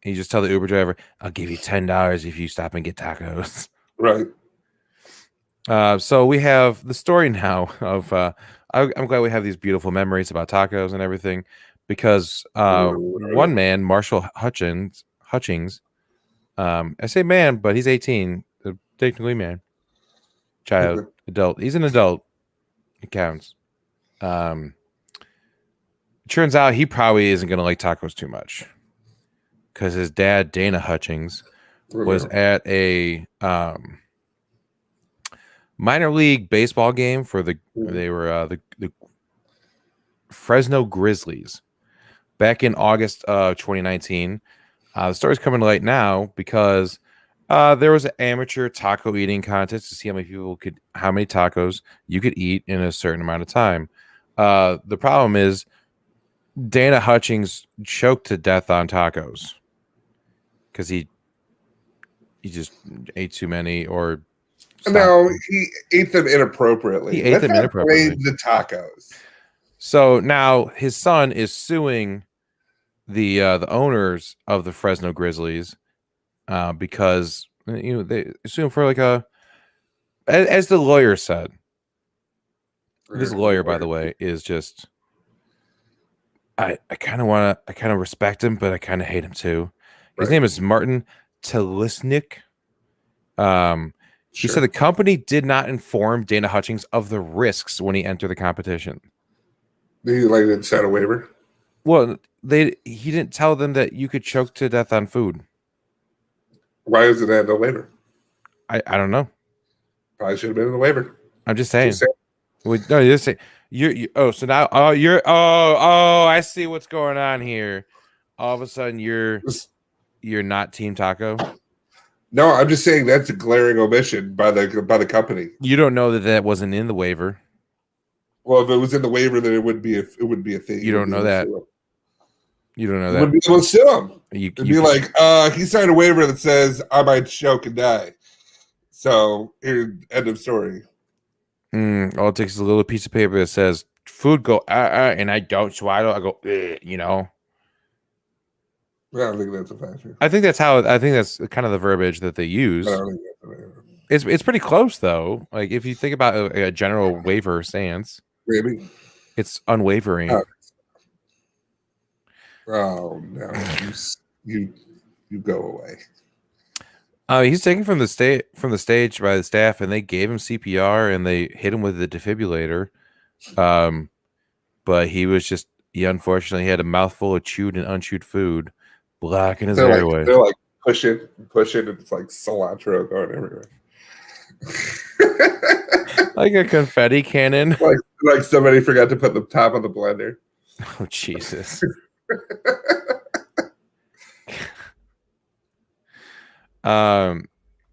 And you just tell the Uber driver, "I'll give you $10 if you stop and get tacos." Right. So we have the story now of. I'm glad we have these beautiful memories about tacos and everything, because one man, Marshall Hutchings. I say man, but he's 18, technically man, child, adult. He's an adult. It counts. Turns out he probably isn't going to like tacos too much, because his dad, Dana Hutchings, was at a minor league baseball game for the Fresno Grizzlies back in August of 2019. The story's coming to light now because there was an amateur taco eating contest to see how many tacos you could eat in a certain amount of time. The problem is Dana Hutchings choked to death on tacos because he just ate too many, or no, he ate them inappropriately. Let's not blame the tacos. So now his son is suing the owners of the Fresno Grizzlies because they sue him for as the lawyer said. This lawyer, by the way, is just I kind of respect him, but I kind of hate him too. His name is Martin Telisnik. He said the company did not inform Dana Hutchings of the risks when he entered the competition. He didn't sign a waiver? Well, he didn't tell them that you could choke to death on food. Why is it at the waiver? I don't know. Probably should have been in the waiver. I'm just saying. No, you're just saying. So now I see what's going on here. All of a sudden you're not Team Taco. No, I'm just saying that's a glaring omission by the company. You don't know that wasn't in the waiver. Well, if it was in the waiver, then it would be a thing. You don't know that. You don't know that. You would be able to sue him. It'd be like, he signed a waiver that says I might choke and die. So here, end of story. All it takes is a little piece of paper that says food go and I don't swallow. I go, I don't think that's a factor. I think that's kind of the verbiage that they use. I don't think that's a factor. It's pretty close though. Like if you think about a general waiver stance, maybe it's unwavering. Oh no, you you go away. He's taken from the stage by the staff, and they gave him CPR and they hit him with the defibrillator. But he unfortunately had a mouthful of chewed and unchewed food, blocking his airway. They're like pushing, and it's like cilantro going everywhere. Like a confetti cannon. Like somebody forgot to put the top on the blender. Oh, Jesus.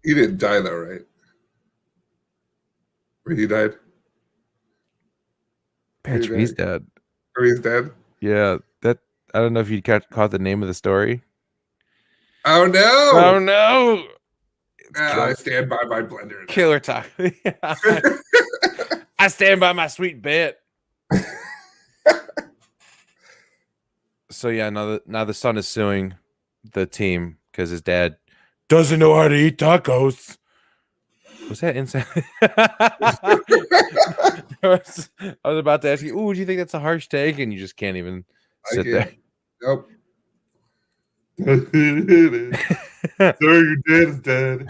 He didn't die though, right? Or he died? Patrick, he's dead. Or he's dead? Yeah, I don't know if you caught the name of the story. Oh no! Oh no! I stand by my blender. Killer talk. I stand by my sweet bit. So yeah, now the son is suing the team because his dad doesn't know how to eat tacos. Was that insane? I was about to ask you, "Ooh, do you think that's a harsh take?" And you just can't even sit there. Nope. Sorry, your dad's dead.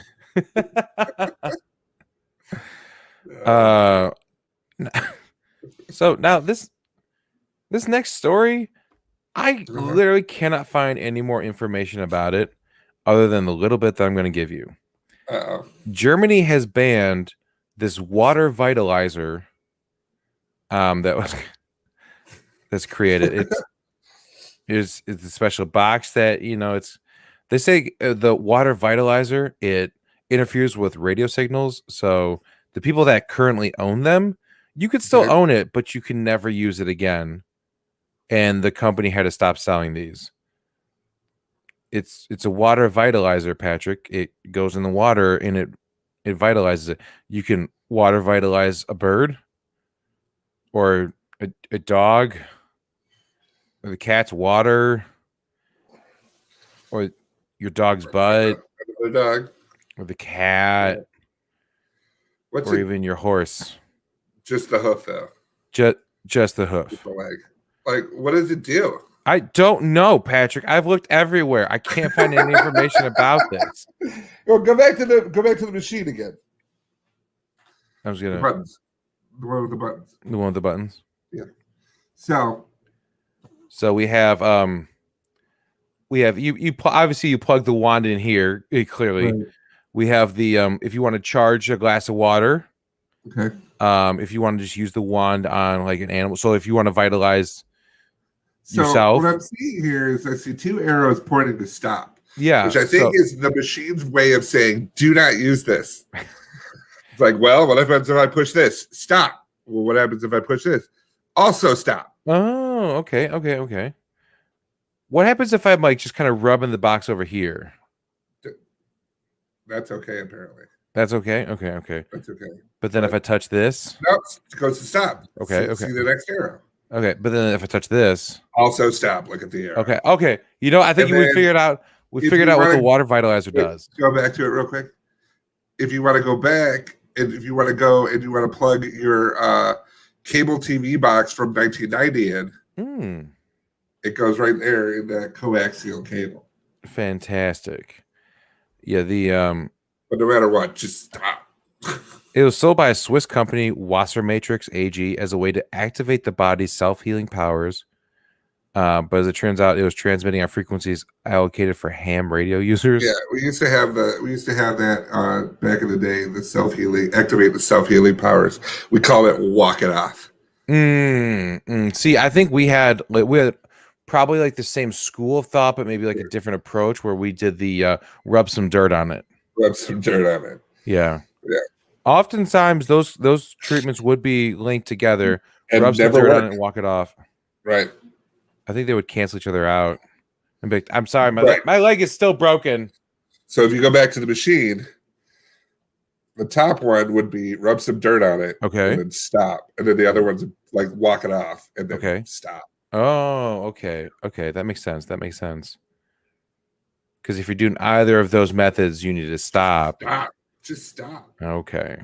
So now this next story, I literally cannot find any more information about it other than the little bit that I'm going to give you. Germany has banned this water vitalizer that's created. It's a special box that, they say the water vitalizer, it interferes with radio signals. So the people that currently own them, you could still own it, but you can never use it again. And the company had to stop selling these. It's a water vitalizer, Patrick. It goes in the water and it vitalizes it. You can water vitalize a bird or a dog or the cat's water or your dog's butt dog. or the cat or even your horse. Just the hoof, though. Just the hoof. Just the leg. Like, what does it do? I don't know, Patrick. I've looked everywhere. I can't find any information about this. Well, go back to the machine again. I was gonna the buttons. The one with the buttons. The one with the buttons. Yeah. So we have you obviously you plug the wand in here clearly. Right. We have the if you want to charge a glass of water. Okay. If you want to just use the wand on like an animal. So if you want to vitalize yourself. What I'm seeing here is I see two arrows pointing to stop. Yeah. Which I think is the machine's way of saying, do not use this. It's like, well, what happens if I push this? Stop. Well, what happens if I push this? Also stop. Oh, okay. What happens if I'm like just kind of rubbing the box over here? That's okay, apparently. That's okay? Okay. That's okay. But then if I touch this? Nope, it goes to stop. Okay. See the next arrow. Okay, but then if I touch this? Also stop. Look at the arrow. Okay. I think we figured out what the water vitalizer does. Go back to it real quick. If you want to go back, and if you want to go and you want to plug your cable TV box from 1990 in, it goes right there in that coaxial cable. Fantastic. Yeah, but no matter what, just stop. It was sold by a Swiss company, Wassermatrix AG, as a way to activate the body's self-healing powers. But as it turns out, it was transmitting on frequencies allocated for ham radio users. Yeah, we used to have that back in the day. The self-healing, activate the self-healing powers. We call it walk it off. See, I think we had probably like the same school of thought, but maybe like a different approach where we did the rub some dirt on it. Rub some dirt on it. Yeah. Yeah. Oftentimes, those treatments would be linked together. And rub some dirt on it and walk it off. Right. I think they would cancel each other out. And be like, I'm sorry, my leg is still broken. So if you go back to the machine, the top one would be rub some dirt on it. Okay. And then stop. And then the other one's like walk it off and then stop. Oh, okay. That makes sense. Because if you're doing either of those methods, you need to stop. Stop. Just stop. Okay.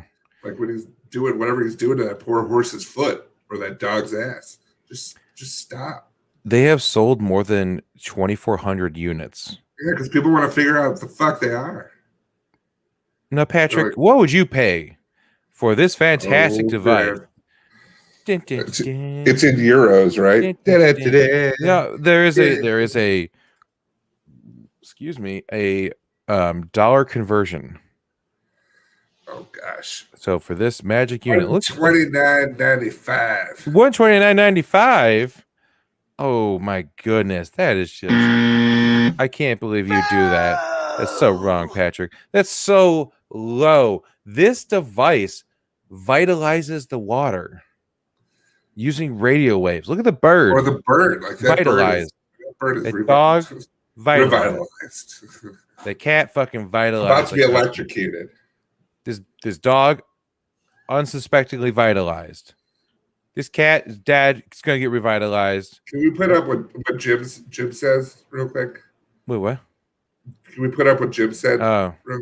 Like when he's doing whatever he's doing to that poor horse's foot or that dog's ass. Just stop. They have sold more than 2,400 units Yeah, because people want to figure out what the fuck they are. Now, Patrick, Like, what would you pay for this fantastic oh device? man, Dun, dun, it's in euros, right? dun, dun, dun. Yeah, there is a excuse me, a dollar conversion. Oh gosh, So for this magic unit, look $129.95. 129.95. Oh my goodness, that is just I can't believe you do that. That's so wrong, Patrick. That's so low. This device vitalizes the water using radio waves. Look at the Or bird. the bird, like Vitalized. that bird is The dog vitalized. revitalized. The cat fucking About vitalized. to be Like electrocuted. this dog unsuspectingly vitalized. This cat is dead. It's gonna get revitalized. Can we put up what Jim says real quick? Wait, what? Can we put up what Jim said? Oh. real-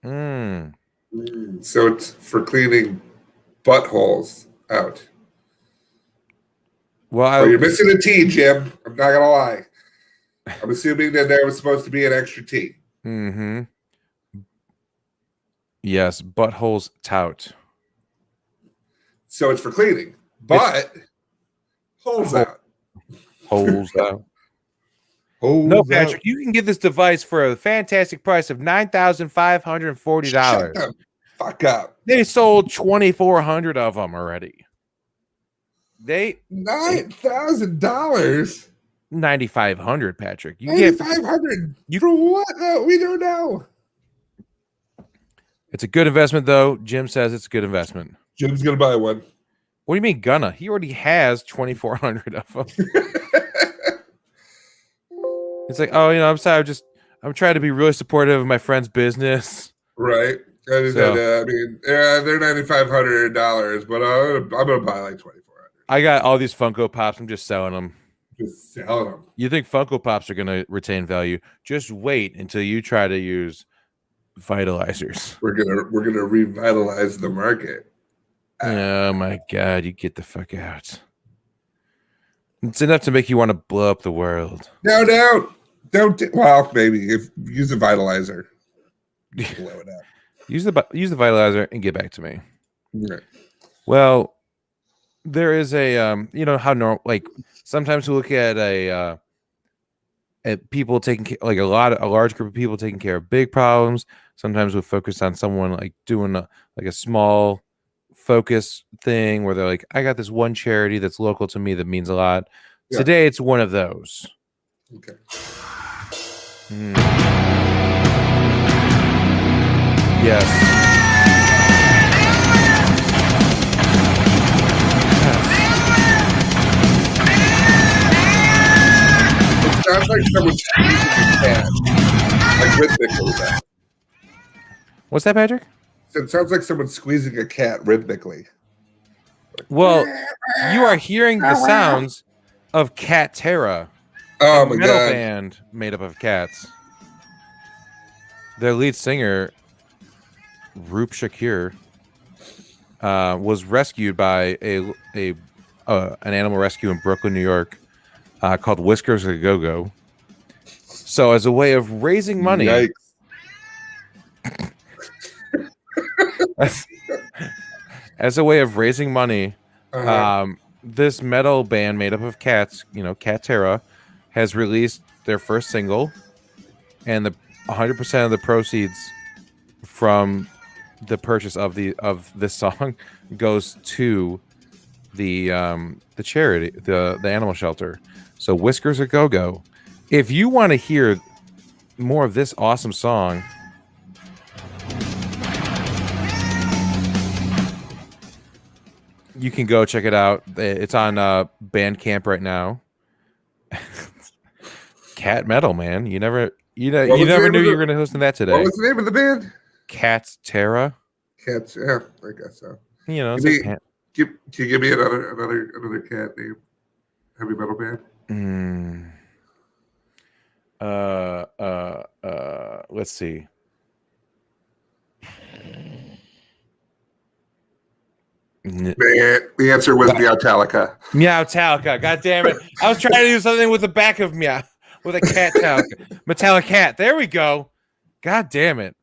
Mm. So it's for cleaning buttholes out. Well, Well, you're missing a T, Jim. I'm not gonna lie. I'm assuming that there was supposed to be an extra T. mm-hmm. Yes, buttholes tout. So it's for cleaning, but holes out. Holes out. Holes No, out. Patrick, you can get this device for a fantastic price of $9,540. Shut the fuck up. They sold 2,400 of them already. They $9,000. 9,500, Patrick. You get 9,500 for what? No, we don't know. it's a good investment, though. Jim says it's a good investment. Jim's gonna buy one. What do you mean, gonna? He already has 2,400 of them. It's like, oh, I'm sorry. I'm trying to be really supportive of my friend's business. Right. I mean, yeah, they're $9,500, but I'm gonna buy like 2,400. I got all these Funko Pops. I'm just selling them. Just selling them. You think Funko Pops are going to retain value? Just wait until you try to use vitalizers. We're gonna revitalize the market. Oh my god, you get the fuck out. It's enough to make you want to blow up the world. No, don't. Well, maybe if use a vitalizer, blow it up. Use the vitalizer and get back to me. Right. Well, there is a how normal, like sometimes we look at at people taking like a large group of people taking care of big problems. Sometimes we focus on someone like doing like a small focus thing where they're like, I got this one charity that's local to me that means a lot. Yeah. Today it's one of those. Okay. Yes. It sounds like someone's squeezing a cat, like rhythmically. What's that, Patrick? It sounds like someone's squeezing a cat rhythmically. Well, you are hearing the sounds of Cat Terra, Oh a my metal god! band made up of cats. Their lead singer, Roop Shakir, was rescued by an animal rescue in Brooklyn, New York, called Whiskers a Go Go. So, as a way of raising money, Yikes. as a way of raising money, Uh-huh. this metal band made up of cats, Cat Terra, has released their first single, and the 100% of the proceeds from the purchase of this song goes to the charity, the animal shelter. So Whiskers a Go Go. If you want to hear more of this awesome song, you can go check it out. It's on Bandcamp right now. Cat metal, man. You never knew you were going to listen to that today. What was the name of the band? Cat Terra. Cats. Yeah, I guess so. It's Can you give me another cat name? Heavy metal band. Let's see. Yeah, The answer was Meowtalica. Meowtalica. God damn it. I was trying to do something with the back of meow. With a cat talica. Metallic cat. There we go. God damn it.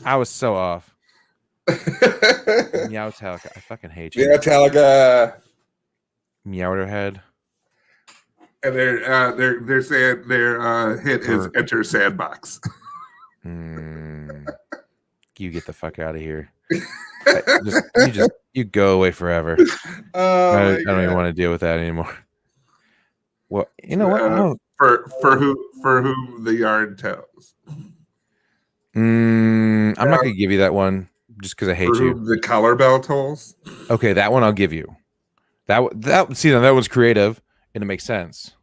I was so off. Meowtalica. I fucking hate you. Meowtalica. Meowderhead. And they're saying their hit is Enter Sandbox. You get the fuck out of here. You go away forever. I don't even want to deal with that anymore. Well, you know what? For whom the yarn tells. I'm not gonna give you that one just because I hate you. The collar bell tolls. Okay, that one I'll give you. That one's creative and it makes sense.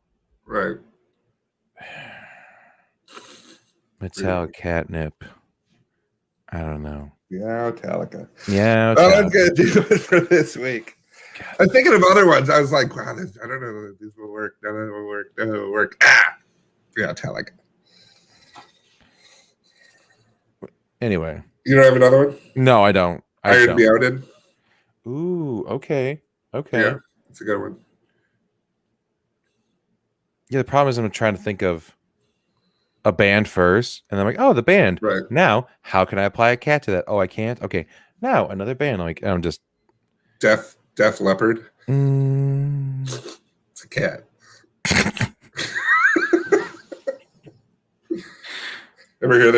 Right. Metallic catnip. I don't know. Meowtalica. Yeah. Well, that's gonna do it for this week. I was thinking of other ones. I was like, wow, I don't know if this will work. None of them will work. None of them will work. Meowtalica. Anyway. You don't have another one? No, I don't. Iron Meowden. Ooh, okay. Yeah, it's a good one. Yeah, the problem is I'm trying to think of a band first, and I'm like, oh, the band. Right. Now, how can I apply a cat to that? Oh, I can't? Okay. Now, another band. Like, I'm just... Def Leppard. It's a cat. Ever hear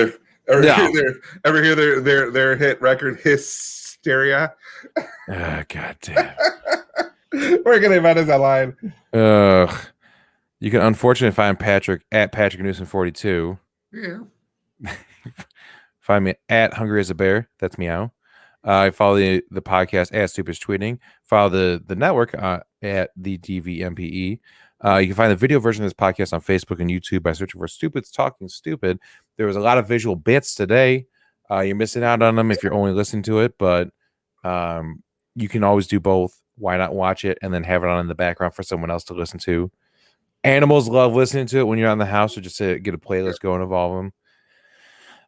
their hit record Hysteria? God damn. Where can they find us online? You can unfortunately find Patrick at Patrick Newsom 42. Yeah. Find me at Hungry as a Bear. That's meow. I follow the podcast at Stupid Tweeting. Follow the network at the DVMPE. You can find the video version of this podcast on Facebook and YouTube by searching for Stupids Talking Stupid. There was a lot of visual bits today. You're missing out on them if you're only listening to it, but you can always do both. Why not watch it and then have it on in the background for someone else to listen to? Animals love listening to it when you're on the house, or just get a playlist going of all of them.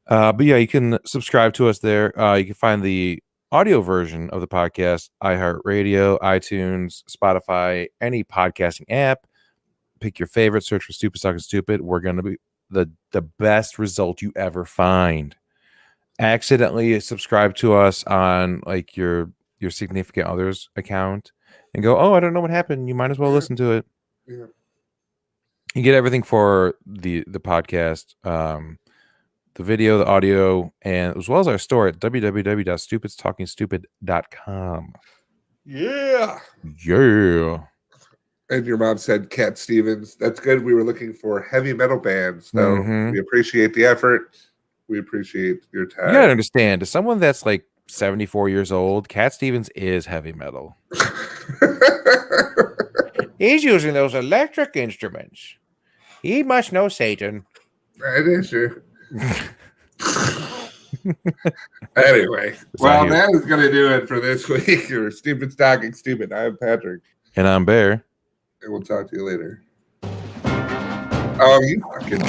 But yeah, you can subscribe to us there. You can find the audio version of the podcast, iHeartRadio, iTunes, Spotify, any podcasting app. Pick your favorite, search for Stupid Talking Stupid. We're going to be the best result you ever find. Accidentally subscribe to us on like your significant other's account and go, oh, I don't know what happened. You might as well listen to it. Yeah. You get everything for the podcast, the video, the audio, and as well as our store at www.stupidstalkingstupid.com. Yeah. Yeah. And your mom said Cat Stevens. That's good. We were looking for heavy metal bands, so we appreciate the effort. We appreciate your time. You gotta understand, to someone that's like 74 years old, Cat Stevens is heavy metal. He's using those electric instruments. He must know Satan. That is true. Anyway, well, that is going to do it for this week. You're Stupid Talking Stupid. I'm Patrick. And I'm Bear. And we'll talk to you later. Oh, you fucking...